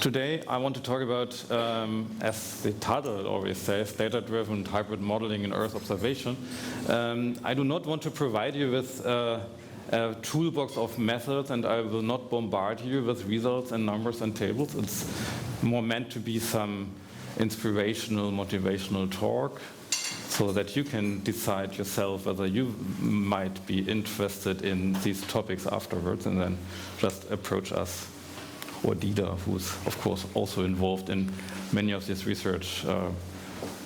Today I want to talk about, as the title always says, data-driven hybrid modeling in Earth observation. I do not want to provide you with a toolbox of methods, and I will not bombard you with results and numbers and tables. It's more meant to be some inspirational, motivational talk, so that you can decide yourself whether you might be interested in these topics afterwards, and then just approach us, or dida, who's of course also involved in many of these research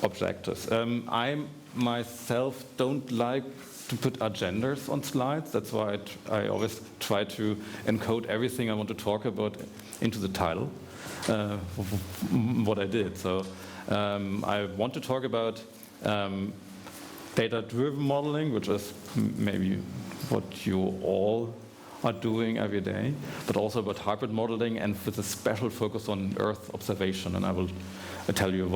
objectives. I myself don't like to put agendas on slides. That's why I always try to encode everything I want to talk about into the title, what I did. So I want to talk about data-driven modeling, which is maybe what you all are doing every day, but also about hybrid modeling and with a special focus on Earth observation. And I will tell you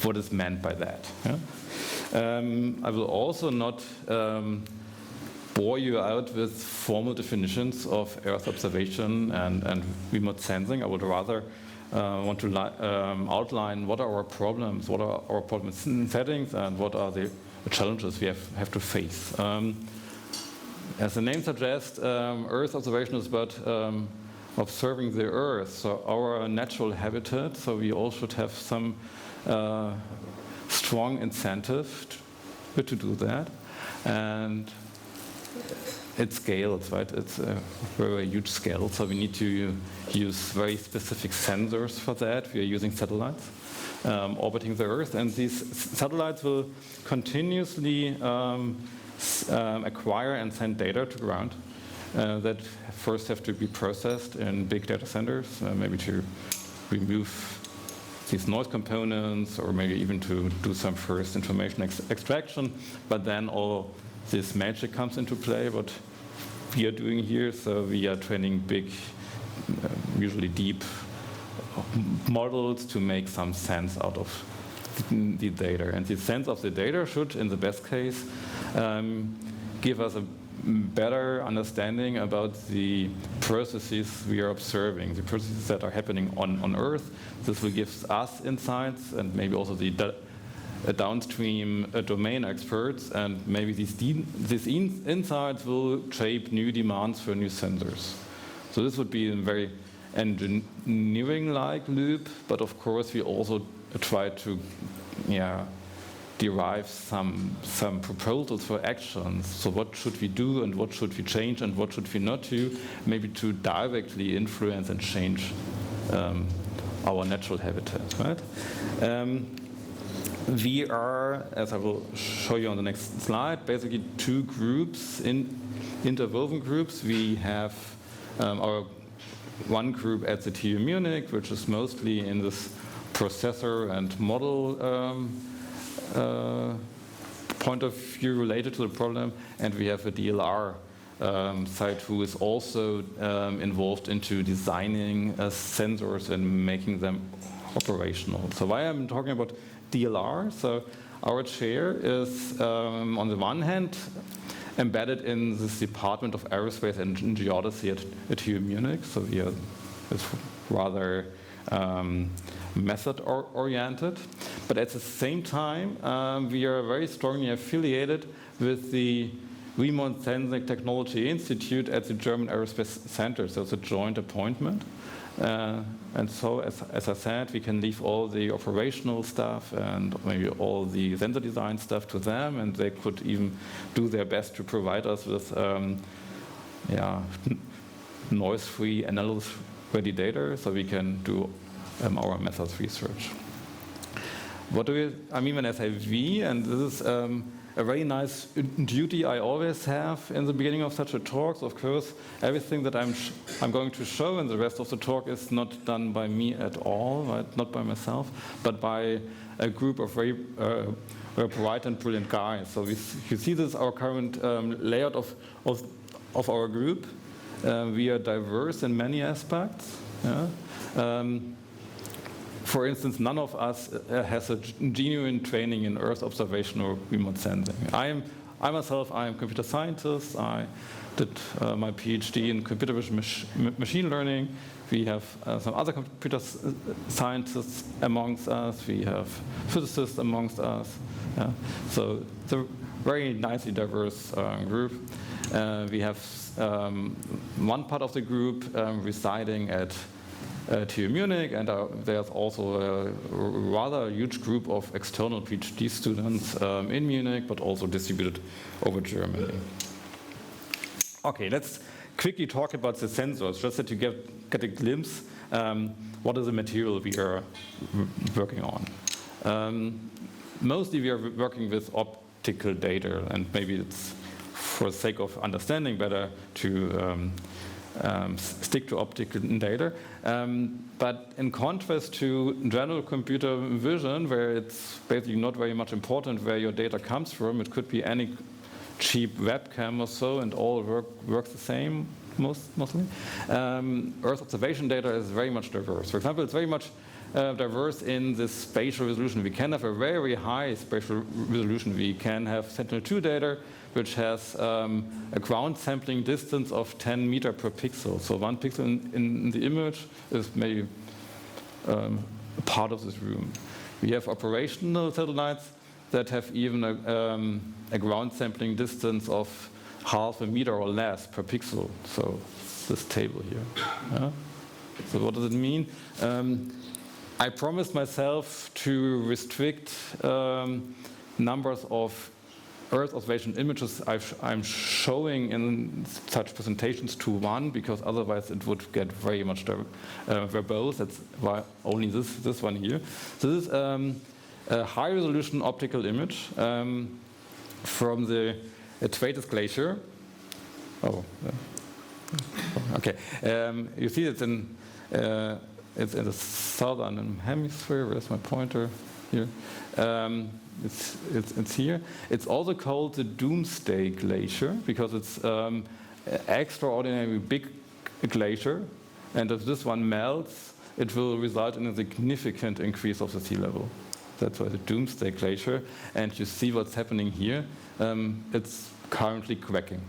what is meant by that. Yeah? I will also not bore you out with formal definitions of Earth observation and remote sensing. I would rather want to outline what are our problems, what are our problem settings, and what are the challenges we have to face. As the name suggests, Earth observation is about observing the Earth, so our natural habitat. So we all should have some strong incentive to do that, and it scales, right? It's a very huge scale, so we need to use very specific sensors for that. We are using satellites orbiting the Earth, and these satellites will continuously acquire and send data to ground that first have to be processed in big data centers, maybe to remove these noise components, or maybe even to do some first information extraction. But then all this magic comes into play, what we are doing here. So we are training big, usually deep models to make some sense out of the data. And the sense of the data should, in the best case, give us a better understanding about the processes we are observing, the processes that are happening on Earth. This will give us insights, and maybe also the downstream domain experts, and maybe these insights will shape new demands for new sensors. So this would be a very engineering-like loop, but of course we also try to derive some proposals for actions. So what should we do, and what should we change, and what should we not do, maybe to directly influence and change our natural habitat, right? We are, as I will show you on the next slide, basically two groups, interwoven groups. We have our one group at the TU Munich, which is mostly in this processor and model point of view related to the problem, and we have a DLR side who is also involved into designing sensors and making them operational. So why I'm talking about DLR? So our chair is on the one hand embedded in this Department of Aerospace and Geodesy at TU Munich. So we are rather method-oriented, but at the same time we are very strongly affiliated with the Remote Sensing Technology Institute at the German Aerospace Center. So it's a joint appointment, and so as I said, we can leave all the operational stuff and maybe all the sensor design stuff to them, and they could even do their best to provide us with noise-free, analysis-ready data, so we can do our methods research. What do I mean when I say we? And this is a very nice duty I always have in the beginning of such a talk. So of course, everything that I'm going to show in the rest of the talk is not done by me at all, right? Not by myself, but by a group of very bright and brilliant guys. So you see this, our current layout of our group. We are diverse in many aspects. Yeah? For instance, none of us has a genuine training in Earth observation or remote sensing. I myself, I am a computer scientist. I did my PhD in computer vision machine learning. We have some other computer scientists amongst us. We have physicists amongst us. Yeah. So it's a very nicely diverse group. We have one part of the group residing at TU Munich, and there's also a rather huge group of external PhD students in Munich, but also distributed over Germany. Okay, let's quickly talk about the sensors, just that you get a glimpse what is the material we are working on. Mostly we are working with optical data, and maybe it's for the sake of understanding better to stick to optical data. But in contrast to general computer vision, where it's basically not very much important where your data comes from, it could be any cheap webcam or so, and all works the same mostly. Earth observation data is very much diverse. For example, it's very much diverse in the spatial resolution. We can have a very high spatial resolution. We can have Sentinel-2 data, which has a ground sampling distance of 10 meters per pixel. So 1 pixel in the image is maybe a part of this room. We have operational satellites that have even a ground sampling distance of half a meter or less per pixel. So this table here. Yeah? So what does it mean? I promised myself to restrict numbers of Earth observation images I'm showing in such presentations to 1, because otherwise it would get very much verbose. That's why only this one here. So this is a high-resolution optical image from the Thwaites Glacier. Oh, okay. You see it's in the southern hemisphere. Where's my pointer? Here. It's here. It's also called the Doomsday Glacier because it's an extraordinarily big glacier, and if this one melts, it will result in a significant increase of the sea level. That's why the Doomsday Glacier. And you see what's happening here. It's currently cracking.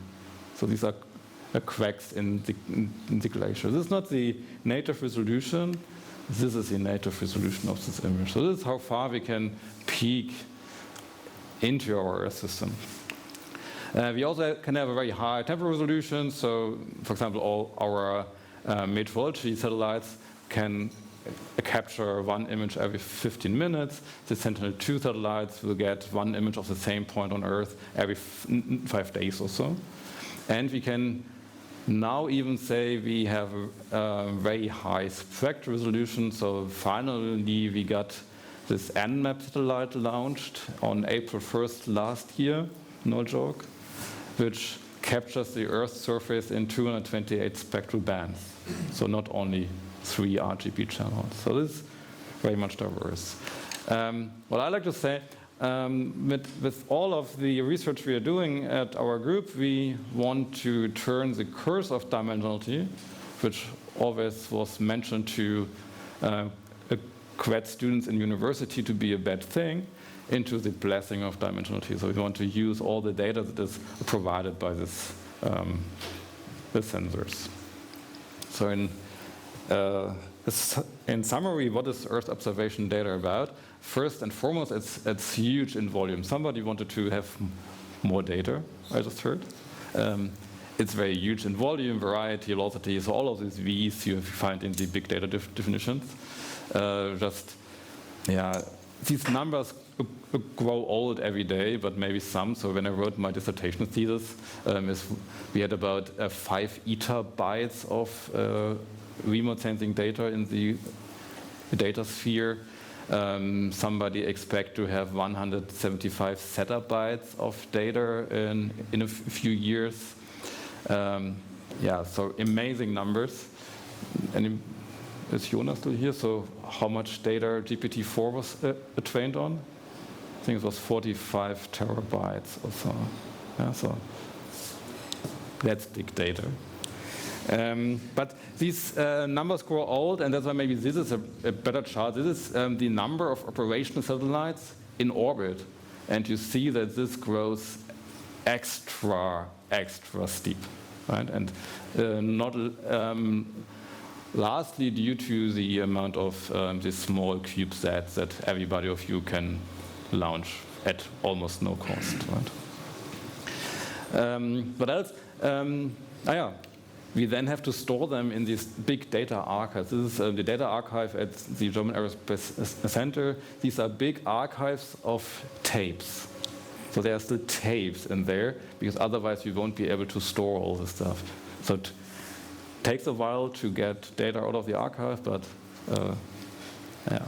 So these are cracks in the glacier. This is not the native resolution. This is the native resolution of this image. So this is how far we can peek into our Earth system. We also can have a very high temporal resolution. So, for example, all our meteorology satellites can capture 1 image every 15 minutes. The Sentinel-2 satellites will get 1 image of the same point on Earth every 5 days or so. And we can now even say we have a very high spectral resolution. So finally we got this Nmap satellite launched on April 1st last year, no joke, which captures the Earth's surface in 228 spectral bands. So not only 3 RGB channels. So this is very much diverse. What I like to say, with all of the research we are doing at our group, we want to turn the curse of dimensionality, which always was mentioned to grad students in university to be a bad thing, into the blessing of dimensionality. So we want to use all the data that is provided by this the sensors. So in summary, what is Earth observation data about? First and foremost, it's huge in volume. Somebody wanted to have more data, I just heard. It's very huge in volume, variety, velocity, so all of these V's you find in the big data definitions. These numbers grow old every day, but maybe some. So when I wrote my dissertation thesis, we had about 5 EB of remote sensing data in the data sphere. Somebody expect to have 175 zettabytes of data in a few years. So amazing numbers. And is Jonas still here? So how much data GPT-4 was trained on? I think it was 45 terabytes or so. Yeah, so that's big data. But these numbers grow old, and that's why maybe this is a better chart. This is the number of operational satellites in orbit. And you see that this grows extra steep. Right? And not lastly, due to the amount of these small CubeSats that everybody of you can launch at almost no cost. Right? What else? We then have to store them in these big data archives. This is the data archive at the German Aerospace Center. These are big archives of tapes. So there are still tapes in there, because otherwise you won't be able to store all this stuff. So it takes a while to get data out of the archive, but yeah.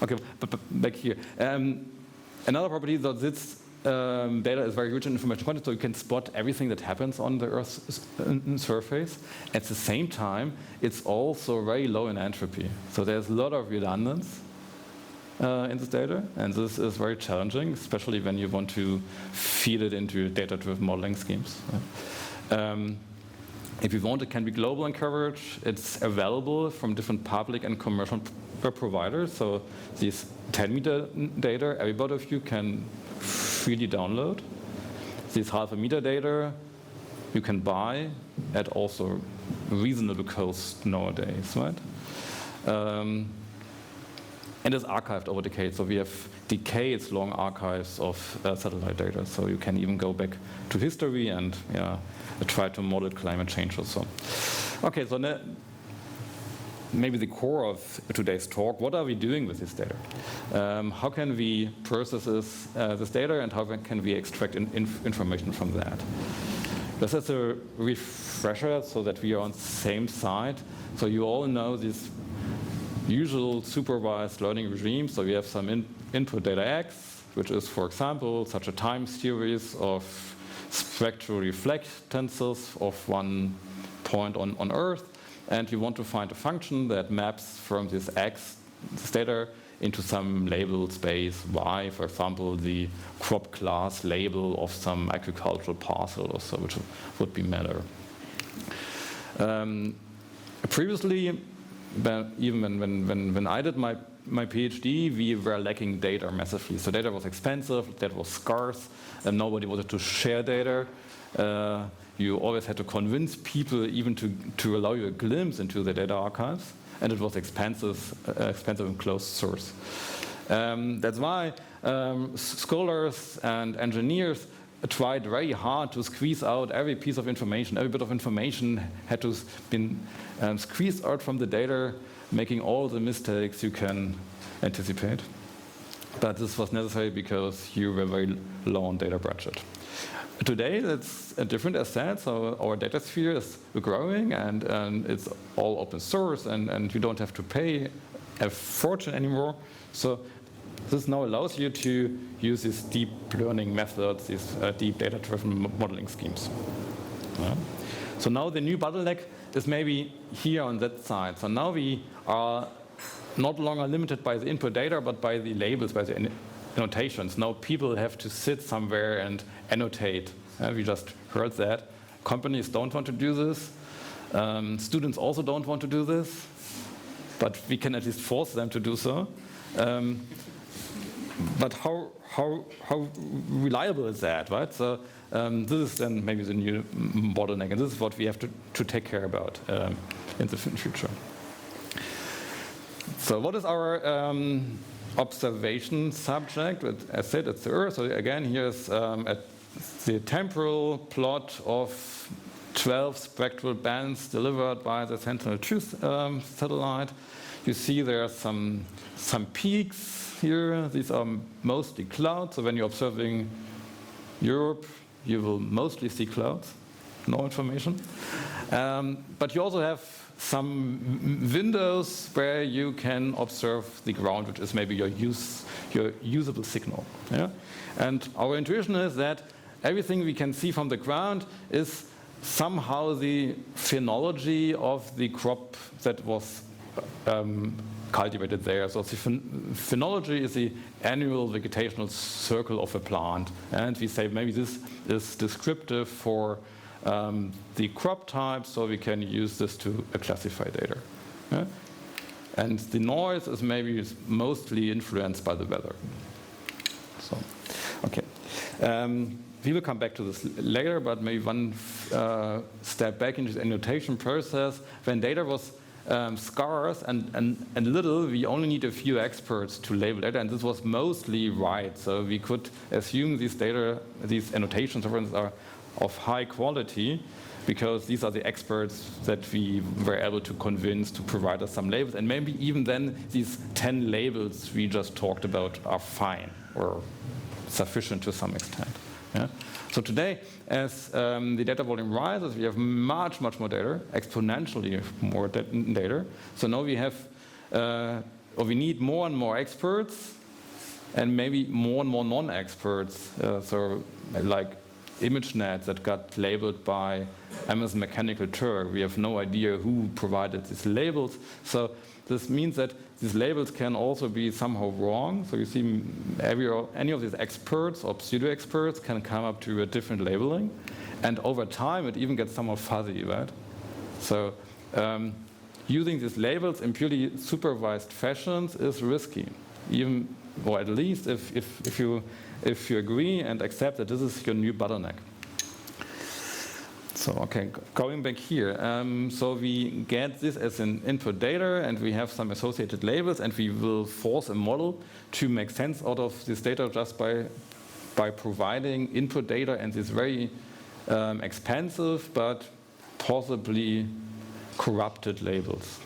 Okay, but back here. Another property that this data is very rich in information content, so you can spot everything that happens on the Earth's surface. At the same time, it's also very low in entropy. So there's a lot of redundancy in this data, and this is very challenging, especially when you want to feed it into data-driven modeling schemes. If you want, it can be global in coverage. It's available from different public and commercial providers. So these 10-meter data, everybody of you can freely download. These half-a-meter data you can buy at also reasonable cost nowadays, right? And it's archived over decades. So we have decades-long archives of satellite data. So you can even go back to history and try to model climate change or so. Okay, so maybe the core of today's talk, what are we doing with this data? How can we process this data, and how can we extract information from that? This is a refresher so that we are on the same side. So you all know these usual supervised learning regimes. So we have some input data X, which is, for example, such a time series of spectral reflectances of one point on Earth. And you want to find a function that maps from this X, this data, into some label space Y, for example, the crop class label of some agricultural parcel or so, which would be matter. Previously, even when I did my PhD, we were lacking data massively. So data was expensive, data was scarce, and nobody wanted to share data. You always had to convince people even to allow you a glimpse into the data archives, and it was expensive and closed source. That's why scholars and engineers tried very hard to squeeze out every piece of information. Every bit of information had to be squeezed out from the data, making all the mistakes you can anticipate. But this was necessary because you were very low on data budget. Today, it's a different asset. So our data sphere is growing, and it's all open source, and you don't have to pay a fortune anymore. So this now allows you to use these deep learning methods, these deep data-driven modeling schemes. So now the new bottleneck is maybe here on that side. So now we are not longer limited by the input data, but by the labels, by the annotations. Now people have to sit somewhere and annotate. We just heard that. Companies don't want to do this. Students also don't want to do this. But we can at least force them to do so. But how reliable is that, right? So this is then maybe the new bottleneck, and this is what we have to take care about in the future. So what is our observation subject? As I said, it's the Earth. So again, here's the temporal plot of 12 spectral bands delivered by the Sentinel-2 satellite. You see there are some peaks here. These are mostly clouds. So when you're observing Europe, you will mostly see clouds, no information. But you also have some windows where you can observe the ground, which is maybe your usable signal. Yeah? And our intuition is that everything we can see from the ground is somehow the phenology of the crop that was cultivated there. So the phenology is the annual vegetational circle of a plant. And we say maybe this is descriptive for the crop type, so we can use this to classify data. Yeah? And the noise is maybe mostly influenced by the weather. So, okay. We will come back to this later, but maybe one step back into the annotation process. When data was scarce and little. We only need a few experts to label data, and this was mostly right. So we could assume these annotations, for instance, are of high quality, because these are the experts that we were able to convince to provide us some labels. And maybe even then, these 10 labels we just talked about are fine or sufficient to some extent. Yeah? So today, as the data volume rises, we have much more data, exponentially more data. So now we have, or we need more and more experts, and maybe more and more non-experts. So like ImageNet that got labeled by Amazon Mechanical Turk. We have no idea who provided these labels. So this means that these labels can also be somehow wrong. So you see any of these experts or pseudo-experts can come up to a different labeling. And over time, it even gets somewhat fuzzy, right? So using these labels in purely supervised fashions is risky. Even, or at least if you agree and accept that this is your new bottleneck. So, okay, going back here. So we get this as an input data, and we have some associated labels, and we will force a model to make sense out of this data just by providing input data and these very expensive but possibly corrupted labels.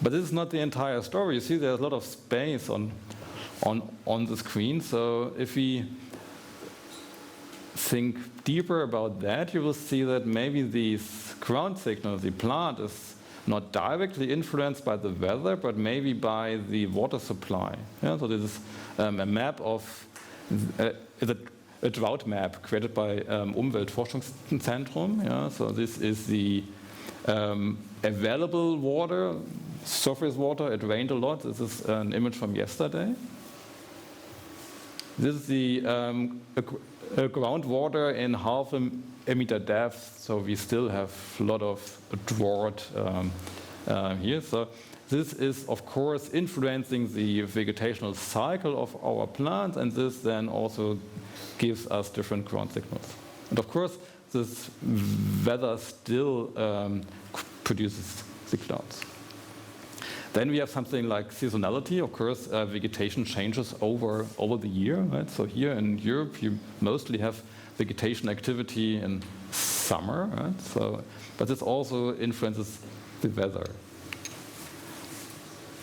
But this is not the entire story. You see there's a lot of space on the screen. So if we think deeper about that, you will see that maybe these ground signals, the plant is not directly influenced by the weather, but maybe by the water supply. Yeah? So this is a map of a drought map created by Umweltforschungszentrum. Yeah? So this is the available water, surface water. It rained a lot. This is an image from yesterday. This is the groundwater in half a meter depth, so we still have a lot of drought here. So this is, of course, influencing the vegetational cycle of our plants, and this then also gives us different ground signals. And of course, this weather still produces the clouds. Then we have something like seasonality. Of course, vegetation changes over the year. Right? So here in Europe, you mostly have vegetation activity in summer. Right? So, but this also influences the weather.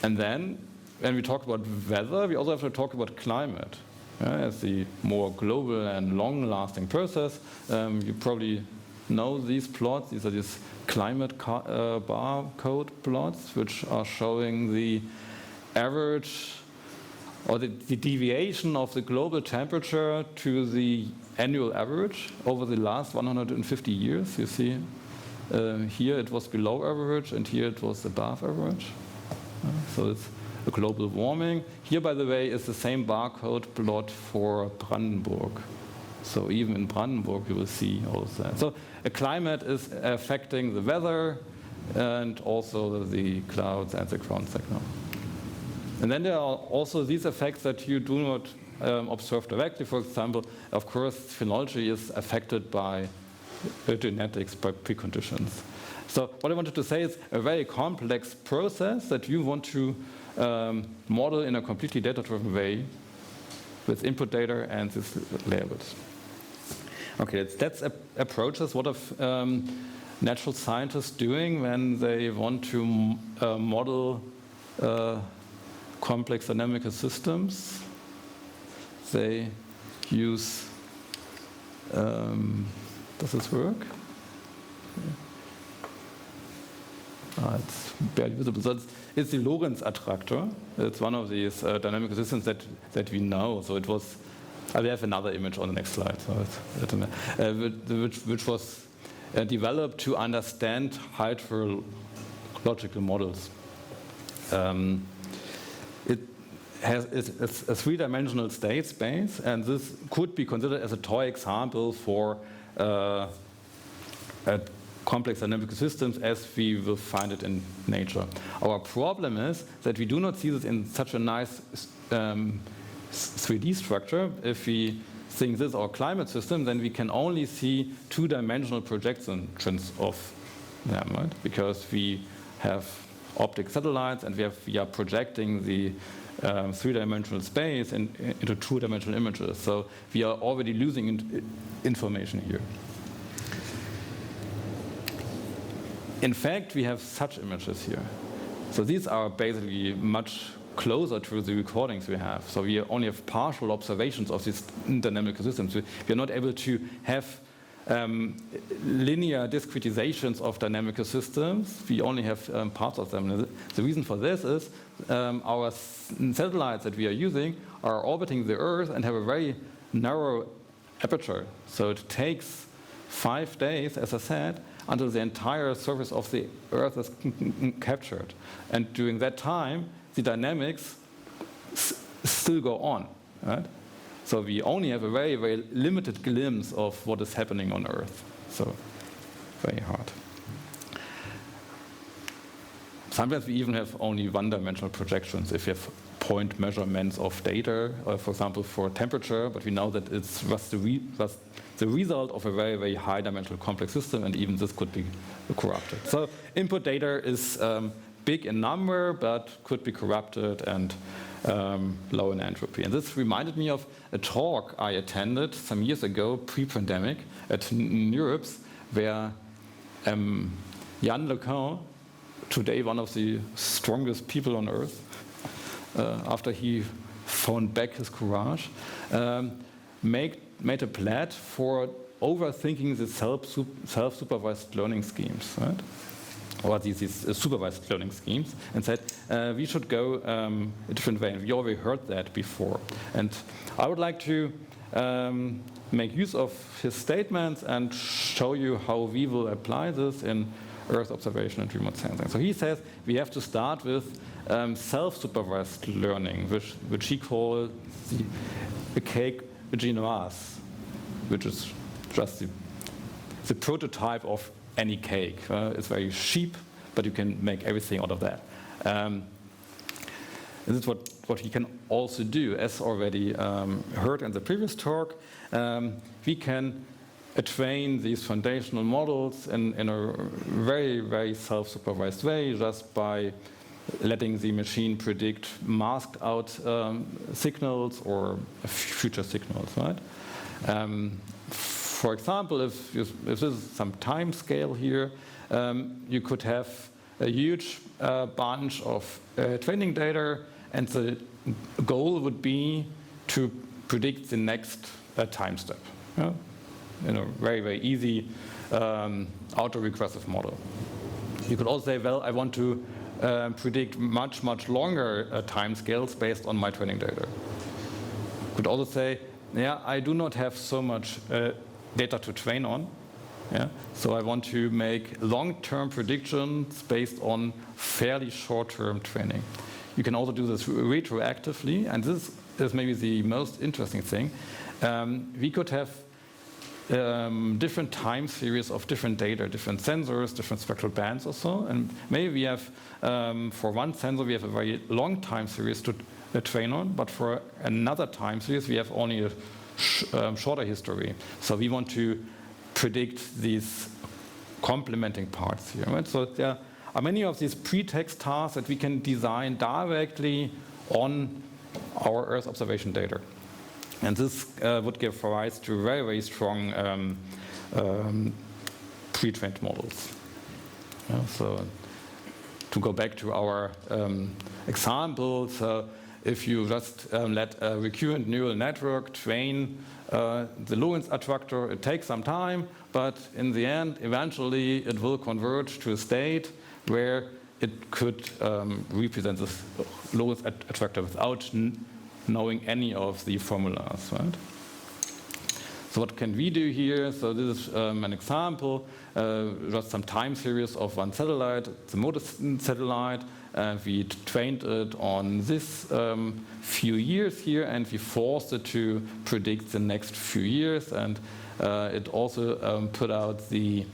And then, when we talk about weather, we also have to talk about climate. As the more global and long-lasting process, you probably know these plots. These are these climate barcode plots, which are showing the average or the deviation of the global temperature to the annual average over the last 150 years. You see, here it was below average, and here it was above average. So it's a global warming. Here, by the way, is the same barcode plot for Brandenburg. So even in Brandenburg, you will see all of that. So a climate is affecting the weather and also the clouds and the ground signal. And then there are also these effects that you do not observe directly. For example, of course, phenology is affected by genetics, by preconditions. So what I wanted to say is a very complex process that you want to model in a completely data-driven way with input data and these labels. Okay, that's approaches. What are natural scientists doing when they want to model complex dynamical systems? They use, does this work? It's barely visible. So it's the Lorentz attractor. It's one of these dynamical systems that we know. So it was. We have another image on the next slide, so which was developed to understand hydrological models. It's a three-dimensional state space, and this could be considered as a toy example for complex dynamical systems as we will find it in nature. Our problem is that we do not see this in such a nice 3D structure. If we think this is our climate system, then we can only see two-dimensional projections of them, right? Because we have optic satellites, and we are projecting the three-dimensional space into two-dimensional images. So we are already losing information here. In fact, we have such images here. So these are basically much closer to the recordings we have. So we only have partial observations of these dynamic systems. We are not able to have linear discretizations of dynamic systems. We only have parts of them. The reason for this is our satellites that we are using are orbiting the Earth and have a very narrow aperture. So it takes 5 days, as I said, until the entire surface of the Earth is captured. And during that time, the dynamics still go on, right? So we only have a very, very limited glimpse of what is happening on Earth. So very hard. Sometimes we even have only one-dimensional projections if you have point measurements of data, for example, for temperature, but we know that it's just the result of a very, very high-dimensional complex system, and even this could be corrupted. So input data is big in number, but could be corrupted and low in entropy. And this reminded me of a talk I attended some years ago, pre-pandemic, at NeurIPS, where Yann LeCun, today one of the strongest people on Earth, after he found back his courage, made a pledge for overthinking the self-supervised learning schemes, right? Or these supervised learning schemes, and said we should go a different way. And we already heard that before. And I would like to make use of his statements and show you how we will apply this in Earth observation and remote sensing. So he says we have to start with self-supervised learning, which he calls the cake genoise, which is just the prototype of any cake. It's very cheap, but you can make everything out of that. This is what he can also do. As already heard in the previous talk, we can train these foundational models in a very, very self-supervised way, just by letting the machine predict masked out signals or future signals, right? For example, if this is some time scale here, you could have a huge bunch of training data, and the goal would be to predict the next time step. Yeah? In a very, very easy auto-regressive model. You could also say, well, I want to predict much, much longer time scales based on my training data. You could also say, yeah, I do not have so much data to train on. Yeah? So I want to make long-term predictions based on fairly short-term training. You can also do this retroactively, and this is maybe the most interesting thing. We could have different time series of different data, different sensors, different spectral bands or so, and maybe we have, for one sensor, we have a very long time series to train on, but for another time series, we have only a shorter history. So we want to predict these complementing parts here, right? So there are many of these pretext tasks that we can design directly on our Earth observation data. And this would give rise to very, very strong pre-trained models. So to go back to our example, so if you just let a recurrent neural network train the Lorentz attractor, it takes some time, but in the end, eventually it will converge to a state where it could represent this Lorentz attractor without knowing any of the formulas, right? So what can we do here? So this is an example, just some time series of one satellite, the MODIS satellite. We trained it on this few years here, and we forced it to predict the next few years, and it also put out the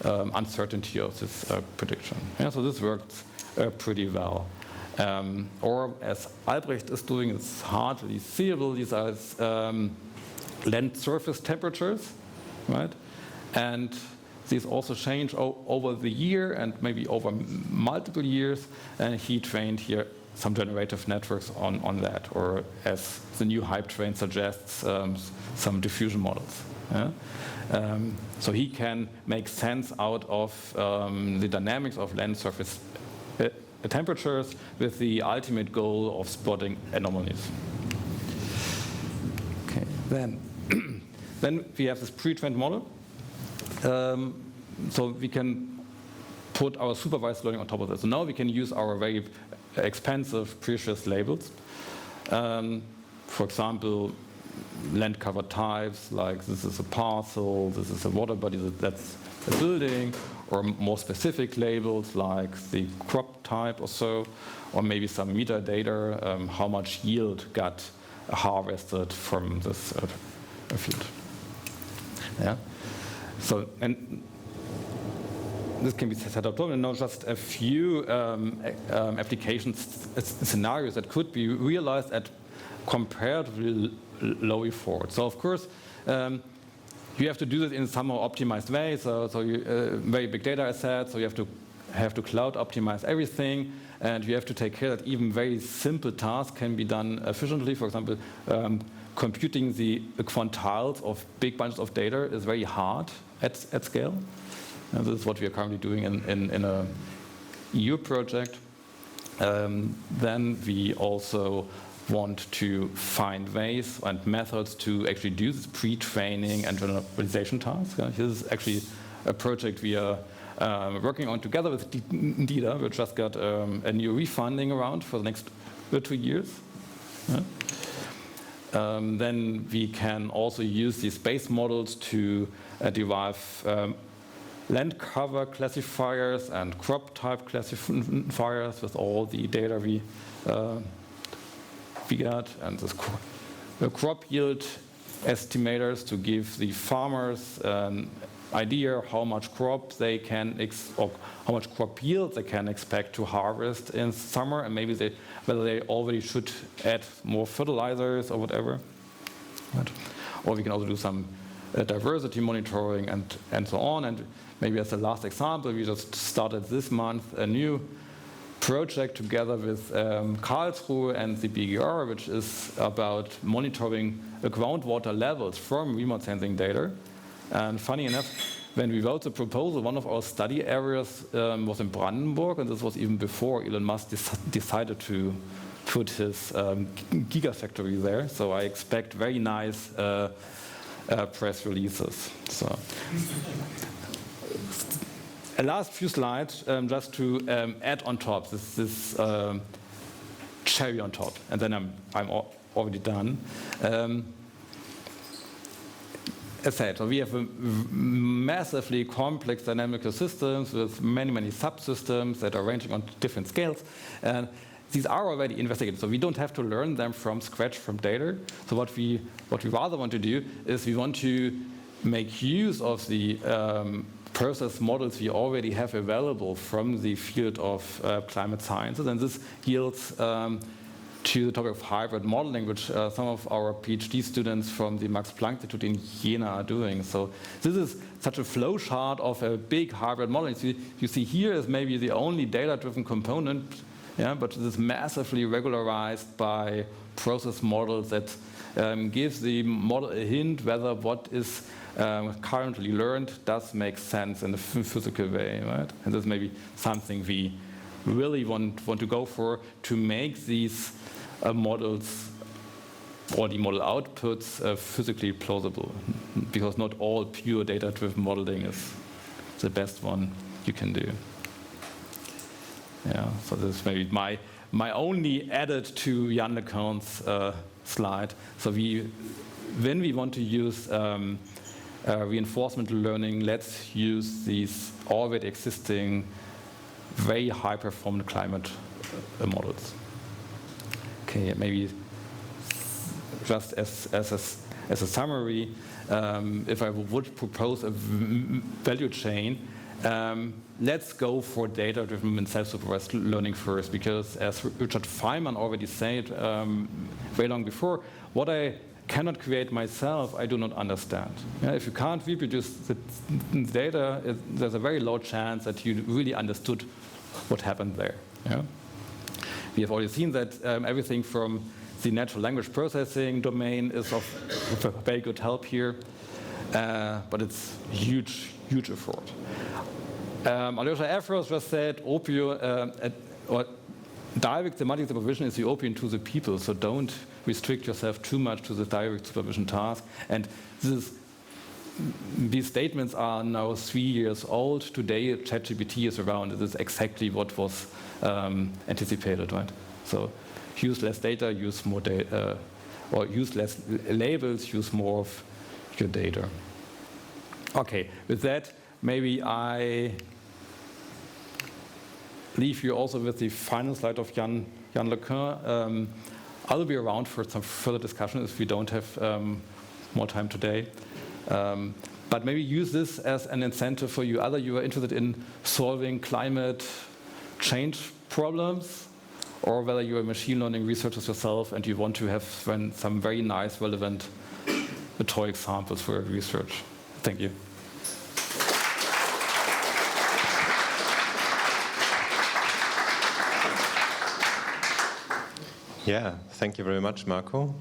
uncertainty of this prediction. Yeah, so this worked pretty well. Or as Albrecht is doing, it's hardly seeable. These are land surface temperatures, right? And these also change over the year and maybe over multiple years, and he trained here some generative networks on that, or as the new hype train suggests, some diffusion models. Yeah? So he can make sense out of the dynamics of lens surface temperatures with the ultimate goal of spotting anomalies. Okay, then we have this pre-trained model. So we can put our supervised learning on top of it. So now we can use our very expensive, precious labels. For example, land cover types, like this is a parcel, this is a water body, that's a building, or more specific labels like the crop type or so, or maybe some metadata, how much yield got harvested from this field. Yeah. So, and this can be set up, and now just a few application scenarios that could be realized at comparatively low effort. So, of course, you have to do this in some more optimized way. So you very big data set. So you have to cloud optimize everything, and you have to take care that even very simple tasks can be done efficiently. For example, computing the quantiles of big bunches of data is very hard at scale. And this is what we are currently doing in a EU project. Then we also want to find ways and methods to actually do this pre-training and generalization tasks. This is actually a project we are working on together with dida. We just got a new refunding around for the next 2 years. Then we can also use these base models to derive land cover classifiers and crop type classifiers with all the data we got, and this crop yield estimators to give the farmers an idea how much crop they can or how much crop yield they can expect to harvest in summer, and maybe whether they already should add more fertilizers or whatever. Or we can also do some diversity monitoring and so on. And maybe as the last example, we just started this month a new project together with Karlsruhe and the BGR, which is about monitoring the groundwater levels from remote sensing data. And funny enough, when we wrote the proposal, one of our study areas was in Brandenburg, and this was even before Elon Musk decided to put his gigafactory there. So I expect very nice press releases. So. A last few slides just to add on top this cherry on top, and then I'm already done. As said, so we have a massively complex dynamical systems with many subsystems that are ranging on different scales, and these are already investigated. So we don't have to learn them from scratch from data. So what we rather want to do is we want to make use of the process models we already have available from the field of climate sciences, and this yields to the topic of hybrid modeling, which some of our PhD students from the Max Planck Institute in Jena are doing. So this is such a flow chart of a big hybrid modeling. So you see here is maybe the only data-driven component, yeah, but this is massively regularized by process models that gives the model a hint whether what is currently learned does make sense in a physical way, right? And this may be something we really want to go for, to make these models or the model outputs physically plausible, because not all pure data-driven modeling is the best one you can do. Yeah, so this is maybe my only added to Jan LeCun's slide. So when we want to use reinforcement learning, let's use these already existing very high performant climate models. Okay, maybe just as a summary, if I would propose a value chain, let's go for data-driven and self-supervised learning first, because as Richard Feynman already said very long before, what I cannot create myself, I do not understand. Yeah, if you can't reproduce the data, there's a very low chance that you really understood what happened there. Yeah? We have already seen that everything from the natural language processing domain is of very good help here, but it's huge effort. Alyosha Afros just said, or direct semantic supervision is the opium to the people, so don't restrict yourself too much to the direct supervision task. And these statements are now 3 years old. Today, ChatGPT is around. This is exactly what was anticipated, right? So use less data, use more data, or use less labels, use more of your data. Okay, with that, maybe I leave you also with the final slide of Yann Lecoeur. I'll be around for some further discussion if we don't have more time today. But maybe use this as an incentive for you. Either you are interested in solving climate change problems, or whether you're a machine learning researcher yourself and you want to have some very nice, relevant toy examples for your research. Thank you. Yeah, thank you very much, Marco.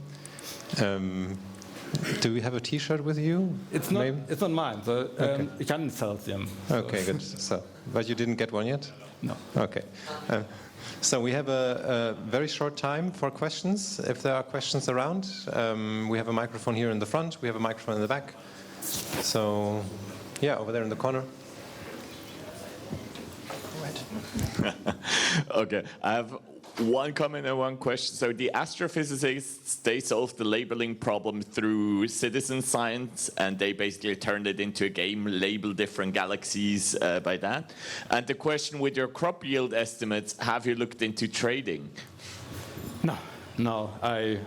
Do we have a T-shirt with you? It's not mine. So, okay. Jan sells them. So. Okay, good. So, but you didn't get one yet? No. Okay. So we have a very short time for questions, if there are questions around. We have a microphone here in the front. We have a microphone in the back. So, yeah, over there in the corner. Okay, I have one comment and one question. So the astrophysicists, they solved the labeling problem through citizen science, and they basically turned it into a game, label different galaxies by that. And the question with your crop yield estimates, have you looked into trading? No, I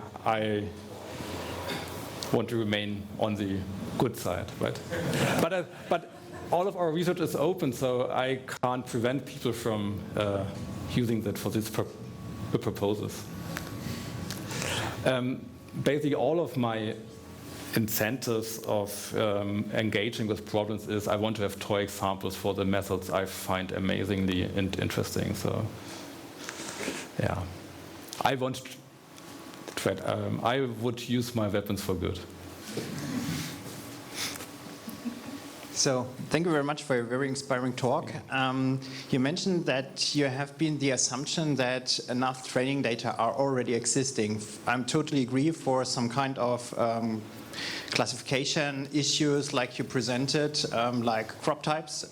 want to remain on the good side, right? But all of our research is open, so I can't prevent people from using that for these proposals. Basically, all of my incentives of engaging with problems is I want to have toy examples for the methods I find amazingly interesting. So, yeah, I would use my weapons for good. So, thank you very much for a very inspiring talk. You mentioned that you have been the assumption that enough training data are already existing. I totally agree for some kind of classification issues like you presented, like crop types.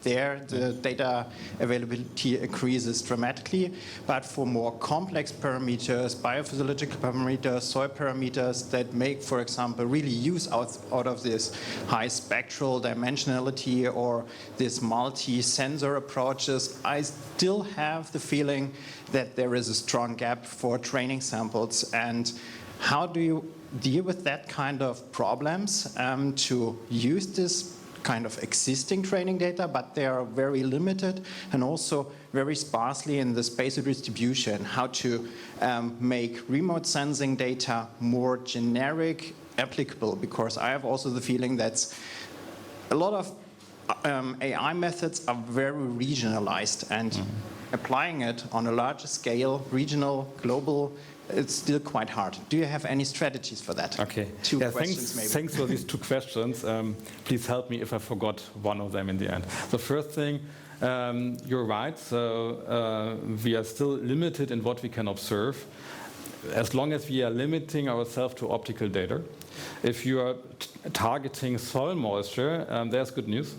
There, the data availability increases dramatically. But for more complex parameters, biophysiological parameters, soil parameters that make, for example, really use out of this high spectral dimensionality or this multi-sensor approaches, I still have the feeling that there is a strong gap for training samples. And how do you deal with that kind of problems to use this kind of existing training data, but they are very limited and also very sparsely in the spatial distribution? How to make remote sensing data more generic, applicable? Because I have also the feeling that a lot of AI methods are very regionalized, and applying it on a larger scale, regional, global, it's still quite hard. Do you have any strategies for that? Okay. Two questions, maybe. Thanks for these two questions. Please help me if I forgot one of them in the end. The first thing, you're right. So we are still limited in what we can observe. As long as we are limiting ourselves to optical data. If you are targeting soil moisture, there's good news.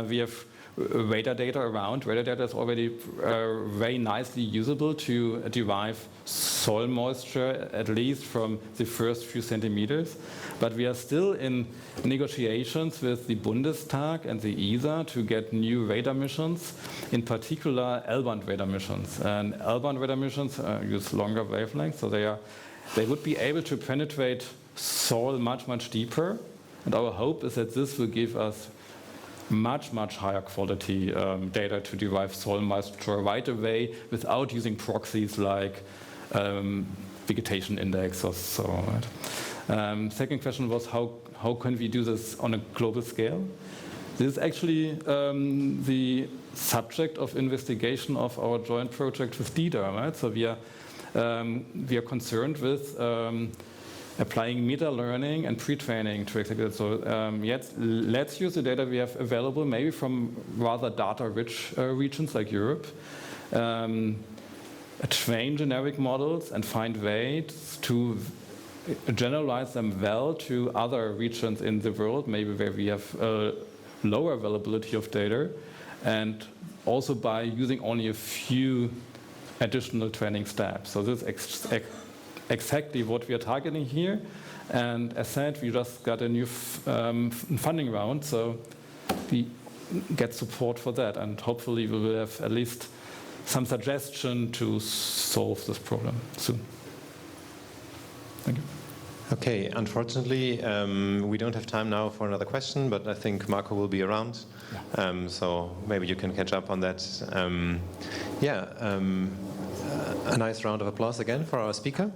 We have radar data around. Radar data is already very nicely usable to derive soil moisture, at least from the first few centimeters. But we are still in negotiations with the Bundestag and the ESA to get new radar missions, in particular L-band radar missions. And L-band radar missions use longer wavelengths, so they would be able to penetrate soil much deeper. And our hope is that this will give us much higher quality data to derive soil moisture right away without using proxies like vegetation index or so. Right? Second question was how can we do this on a global scale? This is actually the subject of investigation of our joint project with dida, right? So we are concerned with applying meta-learning and pre-training to exactly that. So let's use the data we have available, maybe from rather data-rich regions like Europe, train generic models and find ways to generalize them well to other regions in the world, maybe where we have lower availability of data, and also by using only a few additional training steps. So this is exactly what we are targeting here. And as said, we just got a new funding round, so we get support for that. And hopefully we will have at least some suggestion to solve this problem soon. Thank you. Okay, unfortunately, we don't have time now for another question, but I think Marco will be around. So maybe you can catch up on that. A nice round of applause again for our speaker.